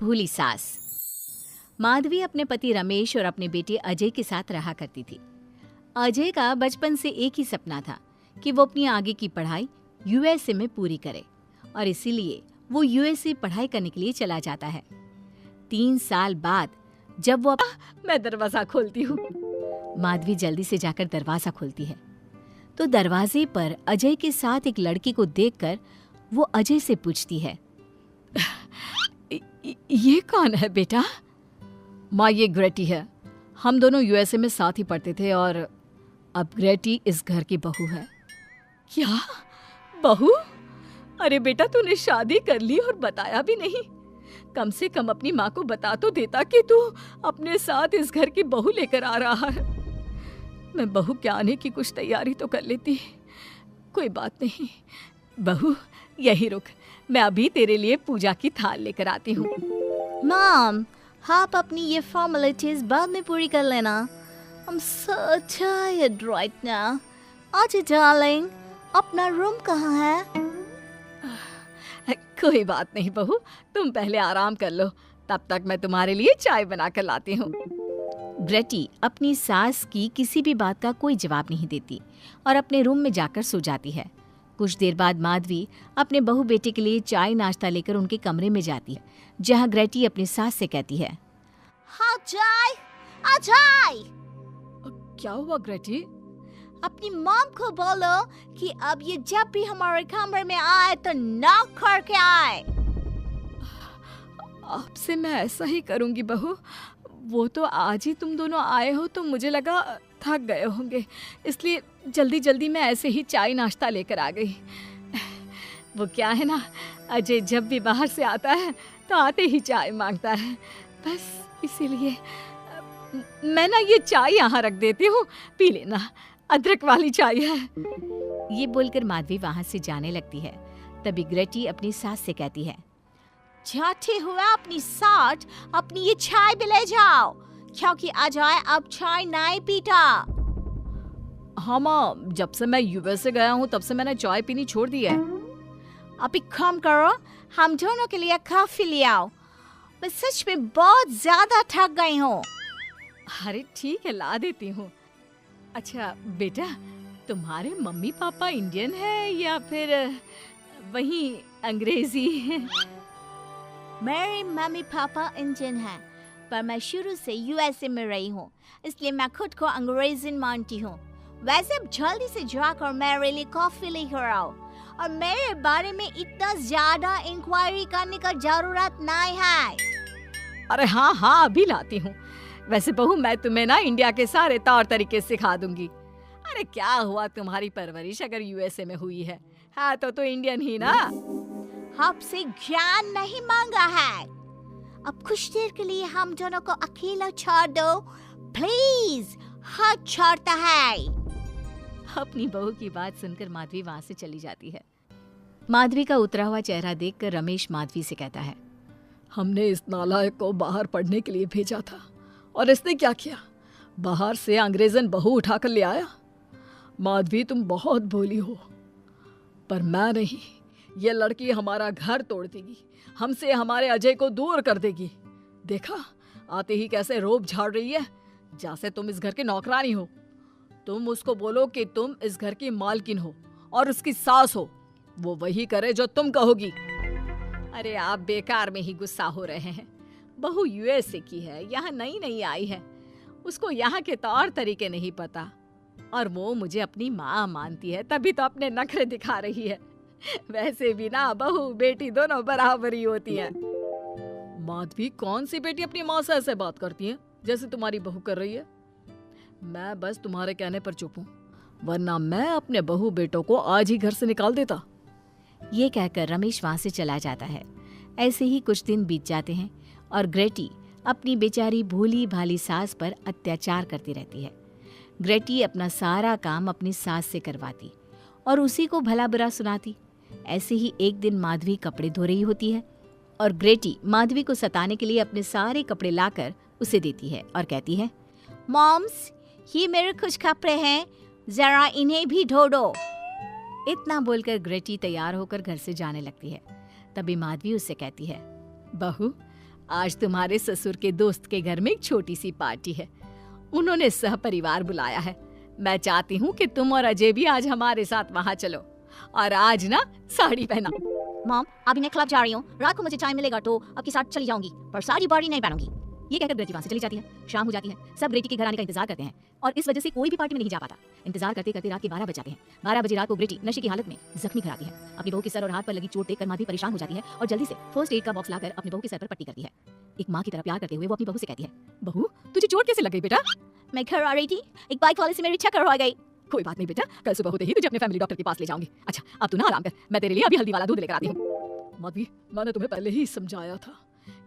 भूली सास। माधवी अपने पति रमेश और अपने बेटे अजय के साथ रहा करती थी। अजय का बचपन से एक ही सपना था कि वो अपनी आगे की पढ़ाई यूएसए में पूरी करे और इसीलिए वो यूएसए पढ़ाई करने के लिए चला जाता है। 3 साल बाद जब वो मैं दरवाजा खोलती हूँ। माधवी जल्दी से जाकर दरवाजा खोलती है तो दरवाजे पर अजय के साथ एक लड़की को देखकर वो अजय से पूछती है, ये कौन है बेटा? माँ, ये ग्रेटी है। हम दोनों यूएसए में साथ ही पढ़ते थे और अब ग्रेटी इस घर की बहू है। क्या बहू? अरे बेटा, तूने शादी कर ली और बताया भी नहीं। कम से कम अपनी माँ को बता तो देता कि तू अपने साथ इस घर की बहू लेकर आ रहा है। मैं बहू के आने की कुछ तैयारी तो कर लेती। कोई बात नहीं बहू, यही रुक, मैं अभी तेरे लिए पूजा की थाल लेकर आती हूँ। मॉम, आप अपनी ये फॉर्मेलिटीज बाद में पूरी कर लेना। I'm so tired right now. आजा डार्लिंग, अपना रूम कहाँ है? कोई बात नहीं बहू, तुम पहले आराम कर लो, तब तक मैं तुम्हारे लिए चाय बना कर लाती हूँ। ग्रेटी अपनी सास की किसी भी बात का कोई जवाब नहीं देती और अपने रूम में जाकर सो जाती है। कुछ देर बाद माधवी अपने बहू बेटे के लिए चाय नाश्ता लेकर उनके कमरे में जाती है, जहाँ ग्रेटी अपनी सास से कहती है, अजय, अजय! क्या हुआ ग्रेटी? अपनी मॉम को बोलो कि अब ये जब भी हमारे कमरे में आए तो नॉक करके आए। आपसे मैं ऐसा ही करूंगी बहू। वो तो आज ही तुम दोनों आए हो तो मुझे लगा थक गए होंगे, इसलिए जल्दी जल्दी मैं ऐसे ही चाय नाश्ता लेकर आ गई। वो क्या है ना, अजय जब भी बाहर से आता है तो आते ही चाय मांगता है, बस इसीलिए मैं ना ये चाय यहाँ रख देती हूँ, पी लेना, अदरक वाली चाय है। ये बोलकर माधवी वहाँ से जाने लगती है। तभी ग्रेटी अपनी सास से कहती है, जाते हुए अपनी साथ अपनी ये चाय भी ले जाओ, क्योंकि अजय अब चाय नहीं पीता। हाँ माँ, जब से मैं यूएसए गया हूँ तब से मैंने चाय पीनी छोड़ दी है। अब एक काम करो, हम दोनों के लिए कॉफी ले आओ। मैं सच में बहुत ज्यादा थक गई हूँ। अरे ठीक है, ला देती हूँ। अच्छा बेटा, तुम्हारे मम्मी पापा इंडियन है या फिर वही अंग्रेजी है? मेरे मम्मी पापा इंडियन हैं, पर मैं शुरू से यूएसए में रही हूँ, इसलिए मैं खुद को अंग्रेज़ी मानती हूँ। वैसे अब जल्दी से जाकर मेरे लिए कॉफी लेकर आओ और मेरे बारे में इतना ज्यादा इंक्वायरी करने का जरूरत नहीं है। अरे हाँ हाँ, अभी लाती हूँ। वैसे बहू, मैं तुम्हें ना इंडिया के सारे तौर तरीके सिखा दूंगी। अरे क्या हुआ, तुम्हारी परवरिश अगर यूएसए में हुई है तो इंडियन ही ना। आपसे ज्ञान नहीं मांगा है। अब कुछ देर के लिए हम दोनों को अकेला छोड़ दो प्लीज। हाथ छोड़ता है। अपनी बहू की बात सुनकर माधवी वहाँ से चली जाती है। माधवी का उतरा हुआ चेहरा देखकर रमेश माधवी से कहता है, हमने इस नालायक को बाहर पढ़ने के लिए भेजा था और इसने क्या किया, बाहर से अंग्रेजन बहू उठाकर ले आया। माधवी, तुम बहुत भोली हो, पर मैं नहीं। ये लड़की हमारा घर तोड़ देगी, हमसे हमारे अजय को दूर कर देगी। देखा, आते ही कैसे रोब झाड़ रही है, जैसे तुम इस घर की नौकरानी हो। तुम उसको बोलो कि तुम इस घर की मालकिन हो और उसकी सास हो, वो वही करे जो तुम कहोगी। अरे आप बेकार में ही गुस्सा हो रहे हैं। बहू यूएसए की है, यहाँ नई नई आई है, उसको यहाँ के तौर तरीके नहीं पता और वो मुझे अपनी माँ मानती है, तभी तो अपने नखरे दिखा रही है। वैसे भी ना बहू बेटी दोनों बराबरी होती है। माधवी, कौन सी बेटी अपनी माँ से ऐसे बात करती है जैसे तुम्हारी बहू कर रही है? मैं बस तुम्हारे कहने पर चुप हूँ, वरना मैं अपने बहू बेटों को आज ही घर से निकाल देता। ये कहकर रमेश वहाँ से चला जाता है। ऐसे ही कुछ दिन बीत जाते हैं और ग्रेटी अपनी बेचारी भोली भाली सास पर अत्याचार करती रहती है। ग्रेटी अपना सारा काम अपनी सास से करवाती और उसी को भला बुरा सुनाती। ऐसे ही एक दिन माधवी कपड़े धो रही होती है और ग्रेटी माधवी को सताने के लिए अपने सारे कपड़े लाकर उसे देती है और कहती है, मॉम्स, ये मेरे कुछ कपड़े हैं, जरा इन्हें भी धो दो। इतना बोलकर ग्रेटी तैयार होकर घर से जाने लगती है। तभी माधवी उससे कहती है, बहू, आज तुम्हारे ससुर के दोस्त के घर में एक छोटी सी पार्टी है। उन्होंने सह परिवार बुलाया है। मैं चाहती हूँ कि तुम और अजय भी आज हमारे साथ वहाँ चलो और आज ना साड़ी पहना। मॉम, अभी मैं क्लब जा रही हूँ, रात को मुझे टाइम मिलेगा तो आपके साथ चली जाऊंगी, पर साड़ी बाड़ी नहीं पहनूंगी। ये कहकर ग्रेटी वहाँ से चली जाती है। शाम हो जाती है, सब ग्रेटी के घर आने का इंतजार करते हैं और इस वजह से कोई भी पार्टी में नहीं जा पाता। इंतजार करते करते रात के 12 बज जाते हैं। 12 बजे रात को ग्रेटी नशे की हालत में जख्मी घर आती है। अपनी बहू के सर और हाथ पर लगी चोट देखकर माधवी परेशान हो जाती है और जल्दी से फर्स्ट एड का बॉक्स लाकर अपनी बहू के सर पर पट्टी करती है। एक माँ की तरह प्यार करते हुए वो अपनी बहू से कहती है, बहू तुझे चोट कैसे लग गई बेटा? मैं घर आ रही थी, एक बाइक वाले से मेरी चक्कर हो गई। कोई बात नहीं बेटा, कल सुबह होते ही तुझे अपने फैमिली डॉक्टर के पास ले जाऊंगी। अच्छा अब तू ना आराम कर, मैं तेरे लिए अभी हल्दी वाला दूध लेकर आती हूँ। माधवी, मैंने तुम्हें पहले ही समझाया था,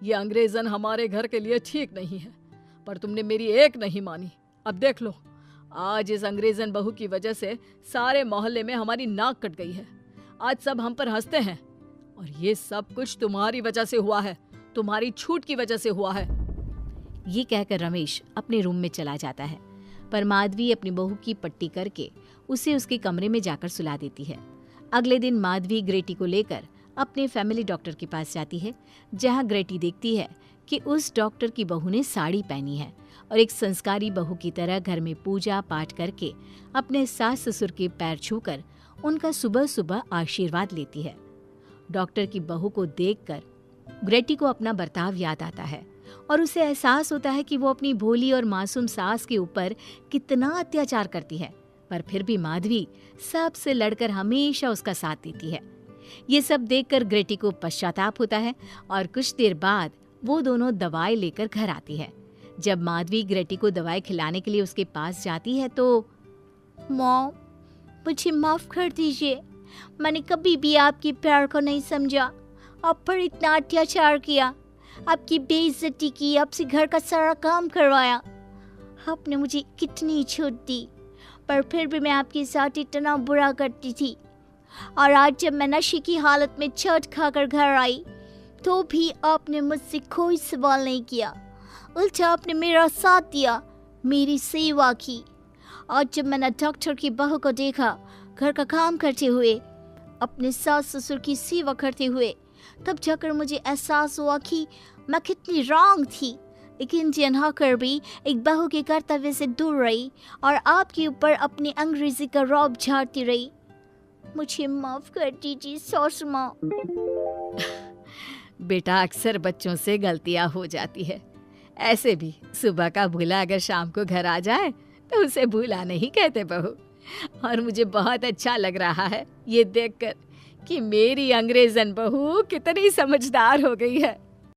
ये अंग्रेजन हमारे घर के लिए ठीक नहीं है, पर तुमने मेरी एक नहीं मानी। अब देख लो, आज इस अंग्रेजन बहू की वजह से सारे मोहल्ले में हमारी नाक कट गई है। आज सब हम पर हंसते हैं और ये सब कुछ तुम्हारी वजह से हुआ है, तुम्हारी छूट की वजह से हुआ है। ये कहकर रमेश अपने रूम में चला जाता है, पर माधवी अपनी बहू की पट्टी करके उसे उसके कमरे में जाकर सुला देती है। अगले दिन माधवी ग्रेटी को लेकर अपने फैमिली डॉक्टर के पास जाती है, जहां ग्रेटी देखती है कि उस डॉक्टर की बहू ने साड़ी पहनी है और एक संस्कारी बहू की तरह घर में पूजा पाठ करके अपने सास ससुर के पैर छूकर उनका सुबह सुबह आशीर्वाद लेती है। डॉक्टर की बहू को देखकर ग्रेटी को अपना बर्ताव याद आता है और उसे एहसास होता है कि वो अपनी भोली और मासूम सास के ऊपर कितना अत्याचार करती है, पर फिर भी माधवी सबसे लड़कर हमेशा उसका साथ देती है। ये सब देखकर ग्रेटी को पश्चाताप होता है और कुछ देर बाद वो दोनों दवाई लेकर घर आती है। जब माधवी ग्रेटी को दवाई खिलाने के लिए उसके पास जाती है तो मॉम, मुझे माफ कर दीजिए, मैंने कभी भी आपके प्यार को नहीं समझा, आप पर इतना अत्याचार किया, आपकी बेइज्जती की, आपसे घर का सारा काम करवाया। आपने मुझे कितनी छूट दी, पर फिर भी मैं आपके साथ इतना बुरा करती थी। और आज जब मैं नशे की हालत में चोट खाकर घर आई तो भी आपने मुझसे कोई सवाल नहीं किया, उल्टा आपने मेरा साथ दिया, मेरी सेवा की। और जब मैंने डॉक्टर की बहू को देखा घर का काम करते हुए, अपने सास ससुर की सेवा करते हुए, तब जाकर मुझे एहसास हुआ कि मैं कितनी रॉन्ग थी। एक इंडियन होकर भी एक बहू के कर्तव्य से दूर रही और आपके ऊपर अपनी अंग्रेजी का रौब झाड़ती रही। मुझे माफ कर दीजिए सासू माँ। बेटा, अक्सर बच्चों से गलतियां हो जाती है। ऐसे भी सुबह का भूला अगर शाम को घर आ जाए तो उसे भूला नहीं कहते बहू। और मुझे बहुत अच्छा लग रहा है ये देखकर कि मेरी अंग्रेजन बहू कितनी समझदार हो गई है।